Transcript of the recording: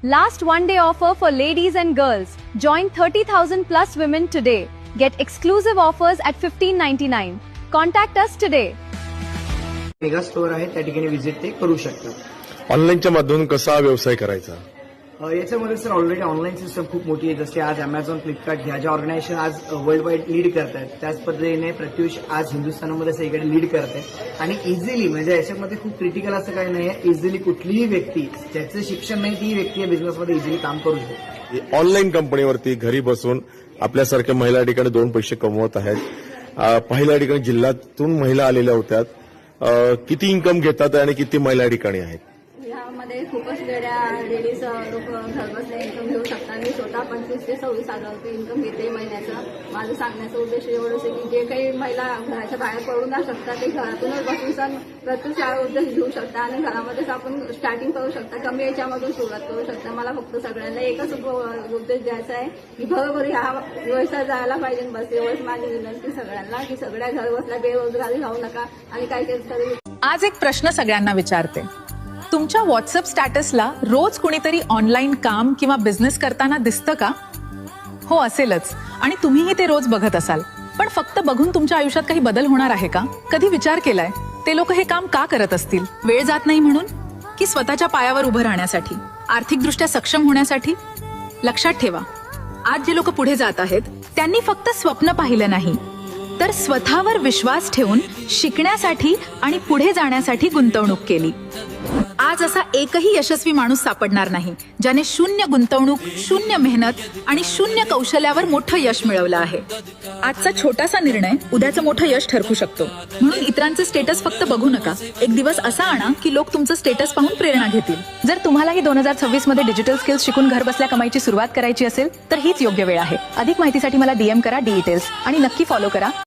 Last one-day offer for ladies and girls. Join 30,000 plus women today. Get exclusive offers at $15.99. Contact us today. Mega store आहे त्या ठिकाणी visit ते करू शकतात. ऑनलाईनच्या माध्यमातून कसा व्यवसाय करायचा? याच्यामध्ये सर ऑलरेडी ऑनलाईन सिस्टम खूप मोठी आहे. जसे आज अमेझॉन, फ्लिपकार्ट ह्या ज्या ऑर्गनायझेशन आज वर्ल्ड वाईड लीड करतात, त्याच पद्धतीने प्रत्युष आज हिंदुस्थानामध्ये सगळीकडे लीड करते. आणि इझिली म्हणजे याच्यामध्ये खूप क्रिटिकल असं काही नाही आहे. इझिली कुठलीही व्यक्ती ज्याचं शिक्षण नाही ती व्यक्ती या बिझनेसमध्ये इझिली काम करू शकते. ऑनलाईन कंपनीवरती घरी बसून आपल्यासारख्या महिला ठिकाणी दोन पैसे कमवत आहेत. पहिल्या ठिकाणी जिल्ह्यातून महिला आलेल्या होत्या. किती इन्कम घेतात आणि किती महिला ठिकाणी आहेत? यामध्ये खूपच वेळा लेडीज लोक घरबसल्या इन्कम घेऊ शकतात. मी स्वतः 25 ते 26,000 रुपये इन्कम घेते महिन्याचं. माझं सांगण्याचा उद्देश एवढंच आहे की जे काही महिला घराच्या बाहेर पडू न शकतात ते घरातूनच बसून सण प्रत्यक्ष उद्देश घेऊ शकता आणि घरामध्येच आपण स्टार्टिंग करू शकता. कमी याच्यामधून सुरुवात करू शकता. मला फक्त सगळ्यांना एकच उद्देश द्यायचा आहे की घरोघरी हा व्यवसाय जायला पाहिजे. बस एवढंच माझी विनंती सगळ्यांना की सगळ्या घर बसल्या बेरोजगारी राहू नका आणि काहीतरी. आज एक प्रश्न सगळ्यांना विचारते. तुमच्या व्हॉट्सअप स्टॅटसला रोज कुणीतरी ऑनलाईन काम किंवा बिझनेस करताना दिसतं का? हो, असेलच. आणि तुम्हीही ते रोज बघत असाल. पण फक्त बघून तुमच्या आयुष्यात काही बदल होणार आहे का? कधी विचार केलाय ते लोक हे काम का करत असतील? वेळ जात नाही म्हणून, की स्वतःच्या पायावर उभं राहण्यासाठी, आर्थिकदृष्ट्या सक्षम होण्यासाठी? लक्षात ठेवा, आज जे लोक पुढे जात आहेत त्यांनी फक्त स्वप्न पाहिलं नाही, तर स्वतःवर विश्वास ठेवून शिकण्यासाठी आणि पुढे जाण्यासाठी गुंतवणूक केली. आज असा एकही यशस्वी माणूस सापडणार नाही ज्याने शून्य गुंतवणूक, शून्य मेहनत आणि शून्य कौशल्यावर मोठं यश मिळवलं आहे. आजचा छोटासा निर्णय उद्याचं मोठं यश ठरवू शकतो. म्हणून इतरांचे स्टेटस फक्त बघू नका. एक दिवस असा आणा की लोक तुमचं स्टेटस पाहून प्रेरणा घेतील. जर तुम्हालाही 2026 मध्ये डिजिटल स्किल्स शिकून घर बसल्या कमाईची सुरुवात करायची असेल तर हीच योग्य वेळ आहे. अधिक माहितीसाठी मला DM करा डिटेल्स आणि नक्की फॉलो करा